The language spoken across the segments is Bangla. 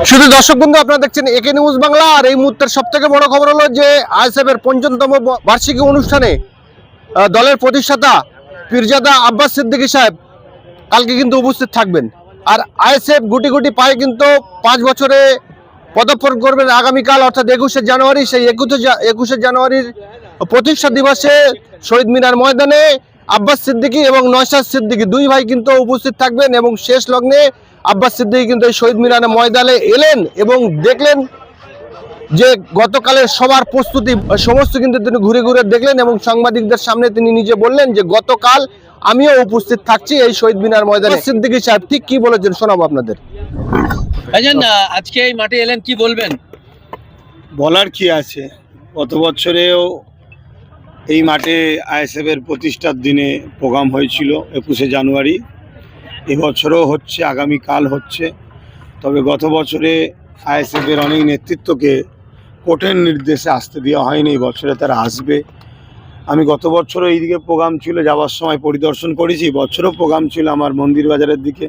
শুধু দর্শক বন্ধু, আপনারা দেখছেন একে নিউজ বাংলা। আর এই মুহূর্তের সবথেকে বড় খবর হলো যে আইএসএফ এর ৫৫তম বার্ষিকী অনুষ্ঠানে দলের প্রতিষ্ঠাতা পীরজাদা আব্বাস সিদ্দিকী সাহেব কালকে কিন্তু উপস্থিত থাকবেন। আর আইএসএফ গুটি গুটি পায়ে কিন্তু ৫ বছরে পদার্পণ করবেন আগামীকাল, অর্থাৎ ২১শে জানুয়ারি। সেই ২১শে জানুয়ারির প্রতিষ্ঠা দিবসে শহীদ মিনার ময়দানে আব্বাস সিদ্দিকী এবং নওশাদ সিদ্দিকী দুই ভাই কিন্তু উপস্থিত থাকবেন। এবং শেষ লগ্নে আব্বাস সিদ্দিকী কিন্তু এই শহীদ মিনারের ময়দানে এলেন এবং দেখলেন যে গতকালের সবার প্রস্তুতি সমস্ত কিন্তু তিনি ঘুরে ঘুরে দেখলেন এবং সাংবাদিকদের সামনে তিনি নিজে বললেন যে গতকাল আমিও উপস্থিত থাকছি এই শহীদ মিনার ময়দানে। সিদ্দিকী সাহেব ঠিক কি বলেছেন শোনাবো আপনাদের। আজকে এই মাঠে এলেন, কি বলবেন? বলার কি আছে, গত বছরেও এই মাঠে আইএসএফ এর প্রতিষ্ঠার দিনে প্রোগ্রাম হয়েছিল ২১শে জানুয়ারি। এবছরও হচ্ছে, আগামীকাল হচ্ছে। তবে গত বছরে আইএসএফ এর অনেক নেতৃত্বকে কোর্টের নির্দেশে আসতে দেওয়া হয়নি, এই বছরে তারা আসবে। আমি গত বছরও এইদিকে প্রোগ্রাম ছিল, যাওয়ার সময় পরিদর্শন করেছি। বছরও প্রোগ্রাম ছিল আমার মন্দির বাজারের দিকে,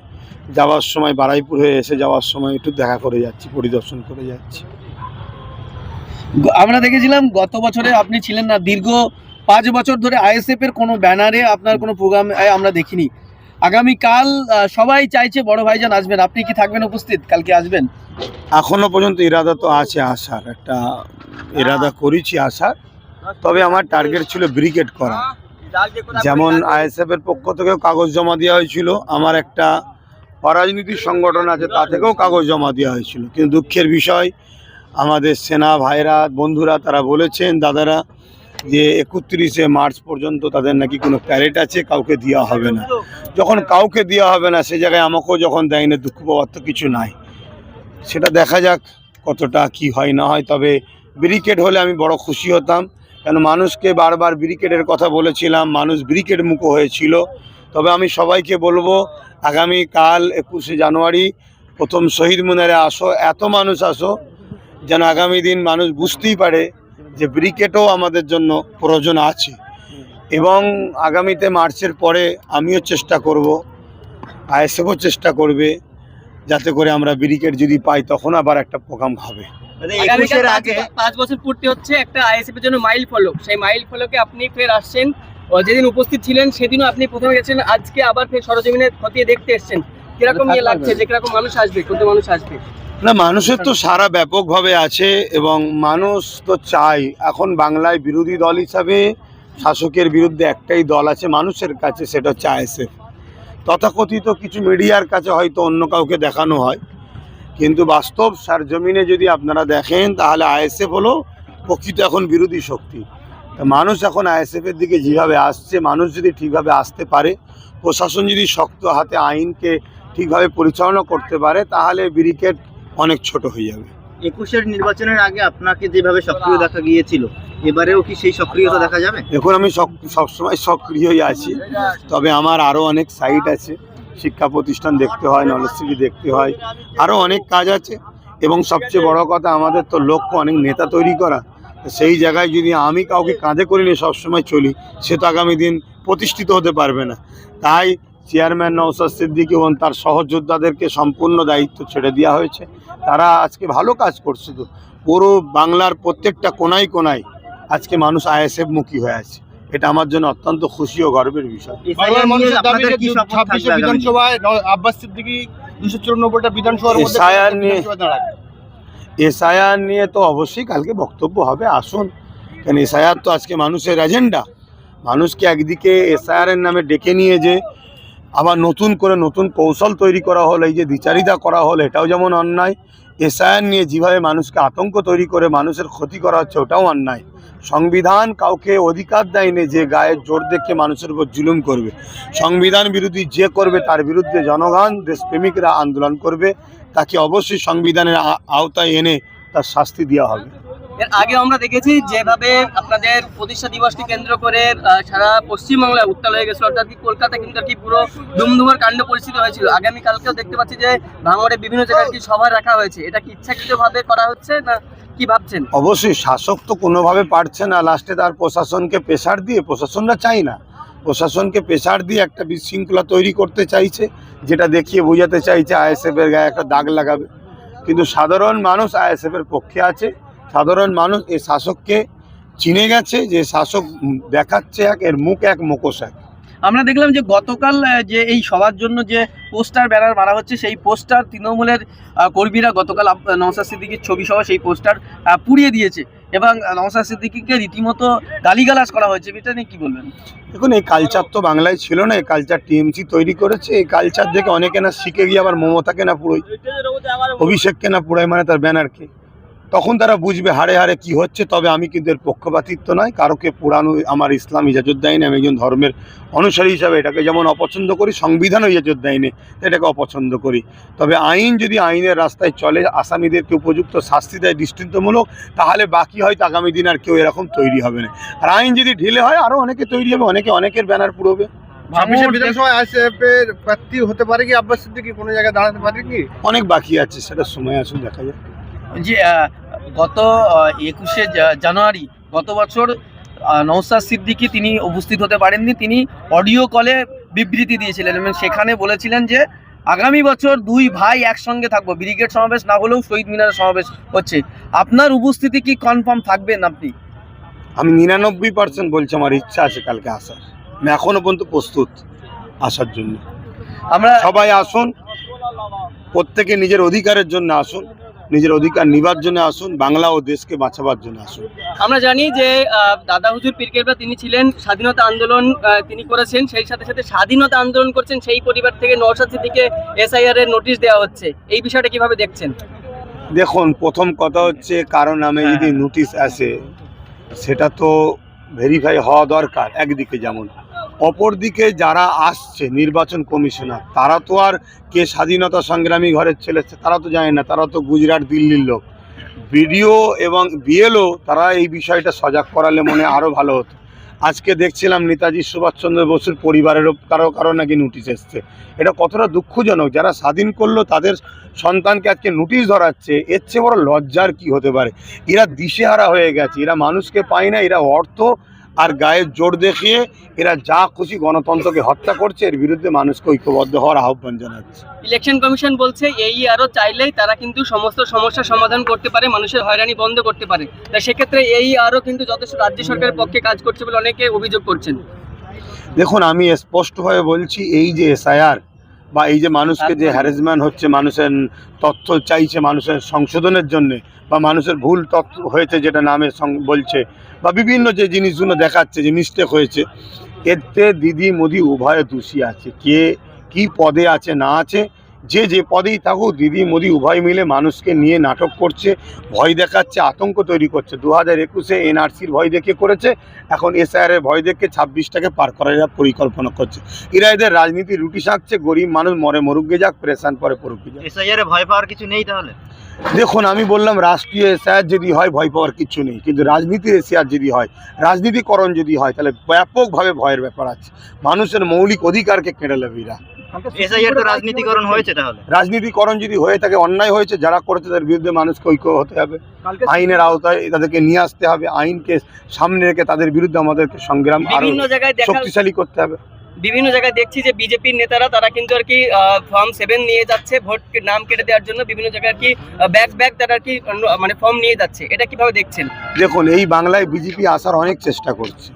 যাওয়ার সময় বারাইপুর হয়ে এসে যাওয়ার সময় একটু দেখা করে যাচ্ছি, পরিদর্শন করে যাচ্ছি। আমরা দেখেছিলাম গত বছরে আপনি ছিলেন না, দীর্ঘ ৫ বছর ধরে আইএসএফ এর কোনো ব্যানারে আপনার কোনো প্রোগ্রাম আমরা দেখিনি। আগামীকাল সবাই চাইছে বড় ভাইজান আসবেন, আপনি কি থাকবেন উপস্থিত? কালকে আসবেন? এখনো পর্যন্ত ইরাদা তো আছে, আসার একটা ইরাদা করেছি আসার। তবে আমার টার্গেট ছিল ব্রিগেড করা। যেমন আইএসএফ এর পক্ষ থেকেও কাগজ জমা দেওয়া হয়েছিল, আমার একটা অরাজনৈতিক সংগঠন আছে তা থেকেও কাগজ জমা দেওয়া হয়েছিল। কিন্তু দুঃখের বিষয়, আমাদের সেনা ভাইরা বন্ধুরা তারা বলেছেন, দাদারা, যে ৩১শে মার্চ পর্যন্ত তাদের নাকি কোনো প্যারেড আছে, কাউকে দেওয়া হবে না। যখন কাউকে দেওয়া হবে না, সে জায়গায় আমাকেও যখন দেয় না, দুঃখ পাওয়ার তো কিছু নাই। সেটা দেখা যাক কতটা কি হয় না হয়। তবে ব্রিকেড হলে আমি বড় খুশি হতাম, কেন মানুষকে বারবার ব্রিকেডের কথা বলেছিলাম, মানুষ ব্রিকেড মুখো হয়েছিল। তবে আমি সবাইকে বলবো, আগামীকাল ২১শে জানুয়ারি প্রথম শহীদ মিনারে আসো, এত মানুষ আসো যেন আগামী দিন মানুষ বুঝতেই পারে যে ব্রিকেডও আমাদের জন্য প্রয়োজন আছে। এবং আগামীতে মার্চের পরে আমিও চেষ্টা করব, আইএসএফও চেষ্টা করবে, যাতে করে আমরা ব্রিকেড যদি পাই তখন আবার একটা প্রোগ্রাম হবে। ২১-এর আগে ৫ বছর পূর্তি হচ্ছে একটা আইএসএফ এর জন্য মাইল ফলক। সেই মাইল ফলকে আপনি ফের আসছেন, যেদিন উপস্থিত ছিলেন সেদিনও আপনি প্রথমে গেছেন, আজকে আবার ফের সরজমিনে খতিয়ে দেখতে এসেছেন। কিরকম লাগছে যে কিরকম মানুষ আসবে, কত মানুষ আসবে? না, মানুষের তো সারা ব্যাপকভাবে আছে এবং মানুষ তো চাই। এখন বাংলায় বিরোধী দল হিসাবে শাসকের বিরুদ্ধে একটাই দল আছে মানুষের কাছে, সেটা হচ্ছে আইএসএফ। তথাকথিত কিছু মিডিয়ার কাছে হয়তো অন্য কাউকে দেখানো হয়, কিন্তু বাস্তব সারজমিনে যদি আপনারা দেখেন তাহলে আইএসএফ হলো প্রকৃত এখন বিরোধী শক্তি। মানুষ এখন আইএসএফের দিকে যেভাবে আসছে, মানুষ যদি ঠিকভাবে আসতে পারে, প্রশাসন যদি শক্ত হাতে আইনকে ঠিকভাবে পরিচালনা করতে পারে, তাহলে ব্রিকেড অনেক ছোট হয়ে যাবে। ২১-এর নির্বাচনের আগে আপনাকে যেভাবে সক্রিয় দেখা গিয়েছিল, এবারেও কি সেই সক্রিয়তা দেখা যাবে? এখন আমি সবসময় সক্রিয়ই আছি, তবে আমার আরও অনেক সাইট আছে, শিক্ষা প্রতিষ্ঠান দেখতে হয়, নলেজ সিটি দেখতে হয়, আরও অনেক কাজ আছে। এবং সবচেয়ে বড় কথা, আমাদের তো লক্ষ্য অনেক নেতা তৈরি করা। সেই জায়গায় যদি আমি কাউকে কাঁধে করে নিয়ে সবসময় চলি, সে তো আগামী দিন প্রতিষ্ঠিত হতে পারবে না। তাই চেয়ারম্যান নওশাদ সিদ্দিকী এবং তার সহযোদ্ধাদেরকে সম্পূর্ণ দায়িত্ব ছেড়ে দেওয়া হয়েছে। তারা আজকে ভালো কাজ করছে। তো পুরো বাংলার প্রত্যেকটা কোনায় কোনায় আজকে মানুষ আইএসএফ মুখী হয়ে আছে, এটা আমার জন্য অত্যন্ত খুশি ও গর্বের বিষয়। বাংলার মানুষের দাবি যে ২৬শে বিধানসভায় আব্বাস সিদ্দিকী ২৯৪টা বিধানসভার মধ্যে এসআইআর নিয়ে তো অবশ্যই কালকে বক্তব্য হবে, আসুন। কারণ এসআইআর তো আজকে মানুষের এজেন্ডা। মানুষকে একদিকে এসআইআর এর নামে ডেকে নিয়ে যে আবার নতুন করে নতুন কৌশল তৈরি করা হলো, এই যে দ্বিচারিতা করা হলো, এটাও যেমন অন্যায়। এসআইআর নিয়ে যেভাবে মানুষকে আতঙ্ক তৈরি করে মানুষের ক্ষতি করা হচ্ছে, ওটাও অন্যায়। সংবিধান কাউকে অধিকার দেয়নি যে গায়ের জোর দেখে মানুষের উপর জুলুম করবে। সংবিধান বিরোধী যে করবে তার বিরুদ্ধে জনগণ, দেশপ্রেমিকরা আন্দোলন করবে, তাকে অবশ্যই সংবিধানের আওতায় এনে তার শাস্তি দেওয়া হবে। এর আগে আমরা দেখেছি যেভাবে আপনাদের প্রতিষ্ঠা দিবসকে কেন্দ্র করে সারা পশ্চিমবাংলায় উত্তাল হয়ে গেছিল, অর্থাৎ কলকাতা কিন্তু কি পুরো ধুমধুমার কাণ্ড পরিস্থিতি হয়েছিল। আগামীকালকেও দেখতে পাচ্ছি যে ভাঙড়ে বিভিন্ন জায়গায় কি সভা রাখা হয়েছে, এটা কি ইচ্ছাকৃতভাবে করা হচ্ছে না কি ভাবছেন? অবশ্যই শাসক তো কোনোভাবে পারছে না, লাস্টে তার প্রশাসনকে প্রেসার দিয়ে, প্রশাসনরা চাই না, প্রশাসনকে প্রেসার দিয়ে একটা বিশৃঙ্খলা তৈরি করতে চাইছে, যেটা দেখিয়ে বোঝাতে চাইছে আইএসএফ এর গায়ে একটা দাগ লাগাবে। কিন্তু সাধারণ মানুষ আইএসএফ এর পক্ষে আছে। সাধারণ মানুষ এই শাসককে চিনে গেছে, যে শাসক দেখাচ্ছে এক, এর মুখ এক, মুখোশ এক। আমরা দেখলাম যে গতকাল যে এই সবার জন্য যে পোস্টার ব্যানার মারা হচ্ছে, সেই পোস্টার তৃণমূলের কর্মীরা গতকাল নওশাদ সিদ্দিকীর ছবি সহ সেই পোস্টার পুড়িয়ে দিয়েছে এবং নওশাদ সিদ্দিকীকে রীতিমতো গালিগালাজ করা হয়েছে। এটা নিয়ে কি বলবেন? দেখুন, এই কালচার তো বাংলায় ছিল না, এই কালচার টিএমসি তৈরি করেছে। এই কালচার দেখে অনেকে না শিখে গিয়ে আবার মমতাকে না পুরোই, অভিষেককে না পুরোই, মানে তার ব্যানারকে, তখন তারা বুঝবে হাড়ে হাড়ে কি হচ্ছে। তবে আমি কিন্তু এর পক্ষপাতিত্ব নয়, কারোকে পুরানো আমার ইসলাম ইজাজত দেয়নি। আমি একজন ধর্মের অনুসারী হিসাবে এটাকে যেমন অপছন্দ করি, সংবিধানও ইজাজত দেয়নি, এটাকে অপছন্দ করি। তবে আইন যদি আইনের রাস্তায় চলে, আসামিদেরকে উপযুক্ত শাস্তি দেয় দৃষ্টান্তমূলক, তাহলে বাকি হয়তো আগামী দিন আর কেউ এরকম তৈরি হবে না। আর আইন যদি ঢিলে হয়, আরও অনেকে তৈরি হবে, অনেকের ব্যানার পুরোবে। 26 বিধানসভায় আইএসএফ এর প্রার্থী হতে পারে কি আব্বাস সিদ্দিকী, কোনো জায়গায় দাঁড়াতে পারে কি? অনেক বাকি আছে, সেটা সময় আসুন, দেখা যাক। যে গত 21শে জানুয়ারি গত বছর নওশাদ সিদ্দিকী তিনি উপস্থিত হতে পারেননি। তিনি অডিও কলে বিবৃতি দিয়েছিলেন এবং সেখানে বলেছিলেন যে আগামী বছর দুই ভাই একসঙ্গে থাকবো, ব্রিগেড সমাবেশ না হলেও শহীদ মিনারের সমাবেশ হচ্ছে। আপনার উপস্থিতি কি কনফার্ম থাকবেন আপনি? আমি 99% বলছি আমার ইচ্ছা আছে কালকে আসার। আমি এখনো পর্যন্ত প্রস্তুত আসার জন্য। আমরা সবাই আসুন, প্রত্যেকে নিজের অধিকারের জন্য আসুন, নিজের অধিকার নিবার জন্য আসুন, বাংলা ও দেশকে বাঁচাবার জন্য আসুন। আমরা জানি যে দাদা হুজুর পীর কেবলা তিনি ছিলেন, স্বাধীনতা আন্দোলন তিনি করেছেন, সেই সাথে সাথে স্বাধীনতা আন্দোলন করছেন সেই পরিবার থেকে নওশাদ সিদ্দিকীকে এসআইআর এর নোটিশ দেওয়া হচ্ছে। এই বিষয়টা কিভাবে দেখছেন? দেখুন, প্রথম কথা হচ্ছে কারো নামে যদি নোটিশ আসে, সেটা তো ভেরিফাই হওয়া দরকার একদিকে, যেমন অপরদিকে যারা আসছে নির্বাচন কমিশনার, তারা তো আর কে স্বাধীনতা সংগ্রামী ঘরের ছেলে তারা তো জানে না, তারা তো গুজরাট দিল্লির লোক। বিডিও এবং বিএলও তারা এই বিষয়টা সজাগ করালে মনে আরও ভালো হতো। আজকে দেখছিলাম নেতাজি সুভাষচন্দ্র বসুর পরিবারেরও কারো নাকি নোটিশ এসছে। এটা কতটা দুঃখজনক, যারা স্বাধীন করলো তাদের সন্তানকে আজকে নোটিশ ধরাচ্ছে, এর চেয়ে বড় লজ্জার কি হতে পারে? এরা দিশেহারা হয়ে গেছে, এরা মানুষকে পায় না, এরা অর্থ আর গায়ের জোর দেখিয়ে এরা যা খুশি গণতন্ত্রকে হত্যা করছে। এর বিরুদ্ধে মানুষকে ঐক্যবদ্ধ হওয়ার আহ্বান জানাচ্ছে। ইলেকশন কমিশন বলছে এই আরো চাইলেই তারা কিন্তু সমস্ত সমস্যার সমাধান করতে পারে, মানুষের হয়রানি বন্ধ করতে পারে। তাই সেক্ষেত্রে এই আরো কিন্তু যথেষ্ট রাজ্য সরকারের পক্ষে কাজ করছে বলে অনেকে অভিযোগ করছেন। দেখুন, আমি স্পষ্টভাবে বলছি, এই যে এসআইআর বা এই যে মানুষকে যে হ্যারাসমেন্ট হচ্ছে, মানুষের তথ্য চাইছে মানুষের সংশোধনের জন্য, বা মানুষের ভুল তথ্য হয়েছে যেটা নামে বলছে, বা বিভিন্ন যে জিনিসগুলো দেখাচ্ছে যে মিস্টেক হয়েছে, এতে দিদি মোদি উভয় দোষী আছে। কে কি পদে আছে না আছে, যে পদেই থাকুক, দিদি মোদি উভয় মিলে মানুষকে নিয়ে নাটক করছে, ভয় দেখাচ্ছে, আতঙ্ক তৈরি করছে। 2021-এ এনআরসির ভয় দেখে করেছে, এখন এসআইআরের ভয় দেখে 26টাকে পার করার এরা পরিকল্পনা করছে। এরা এদের রাজনীতি রুটি শাকছে, গরিব মানুষ মরে মরুকে যাক, প্রেশান পরে পড়ুকে যাক। এসআইআর ভয় পাওয়ার কিছু নেই তাহলে? দেখুন, আমি বললাম রাষ্ট্রীয় এসআইআর যদি হয় ভয় পাওয়ার কিছু নেই, কিন্তু রাজনীতির এসআইআর যদি হয়, রাজনীতিকরণ যদি হয়, তাহলে ব্যাপকভাবে ভয়ের ব্যাপার আছে। মানুষের মৌলিক অধিকারকে কেড়ে নেবে এরা। এসআইআর তো রাজনীতিকরণ হয়েছে, তাহলে রাজনীতিকরণ যদি হয়ে থাকে, অন্যায় হয়েছে, যারা করেছে তাদের বিরুদ্ধে মানুষকে ঐক্য হতে হবে, আইনের আওতায় তাদেরকে নিয়ে আসতে হবে, আইনকে সামনে রেখে তাদের বিরুদ্ধে আমাদেরকে সংগ্রাম আরো বিভিন্ন জায়গায় শক্তিশালী করতে হবে। বিভিন্ন জায়গায় দেখছি যে বিজেপির নেতারা তারা কিন্তু আর কি ফর্ম 7 নিয়ে যাচ্ছে ভোট নাম কেটে দেওয়ার জন্য, বিভিন্ন জায়গায় আর কি ব্যাক তারা আর কি মানে ফর্ম নিয়ে যাচ্ছে। এটা কিভাবে দেখছেন? দেখুন, এই বাংলায় বিজেপি আসার অনেক চেষ্টা করছে,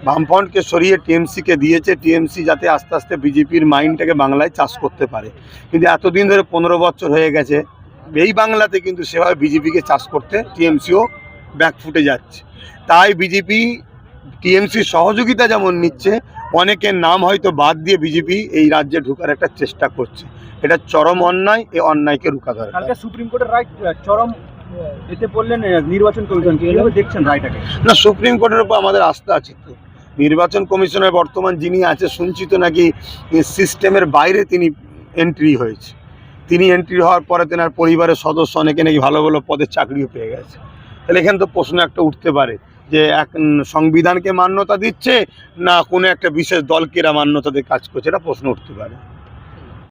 বামফ্রন্টকে সরিয়ে টিএমসিকে দিয়েছে, টিএমসি যাতে আস্তে আস্তে বিজেপির মাইন্ডটাকে বাংলায় চাষ করতে পারে। কিন্তু এতদিন ধরে 15 বছর হয়ে গেছে এই বাংলাতে কিন্তু সেভাবে বিজেপিকে চাষ করতে টিএমসিও ব্যাকফুটে যাচ্ছে। তাই বিজেপি টিএমসির সহযোগিতা যেমন নিচ্ছে, অনেকের নাম হয়তো বাদ দিয়ে বিজেপি এই রাজ্যে ঢোকার একটা চেষ্টা করছে। এটা চরম অন্যায়, এই অন্যায়কে রুখা দরকার। কালকে সুপ্রিম কোর্টের রায় চরম এতে বললেন নির্বাচন কমিশন, কিভাবে দেখছেন রায়টাকে? না, সুপ্রিম কোর্টের উপর আমাদের আস্থা আছে তো। নির্বাচন কমিশনের বর্তমান যিনি আছে, শুনছি তো নাকি সিস্টেমের বাইরে তিনি এন্ট্রি হয়েছে। তিনি এন্ট্রি হওয়ার পরে তেনার পরিবারের সদস্য অনেকে নাকি ভালো ভালো পদের চাকরিও পেয়ে গেছে। তাহলে এখানে তো প্রশ্ন একটা উঠতে পারে যে এক সংবিধানকে মান্যতা দিচ্ছে না কোনো একটা বিশেষ দলকে এরা মান্যতা দিয়ে কাজ করছে, এটা প্রশ্ন উঠতে পারে।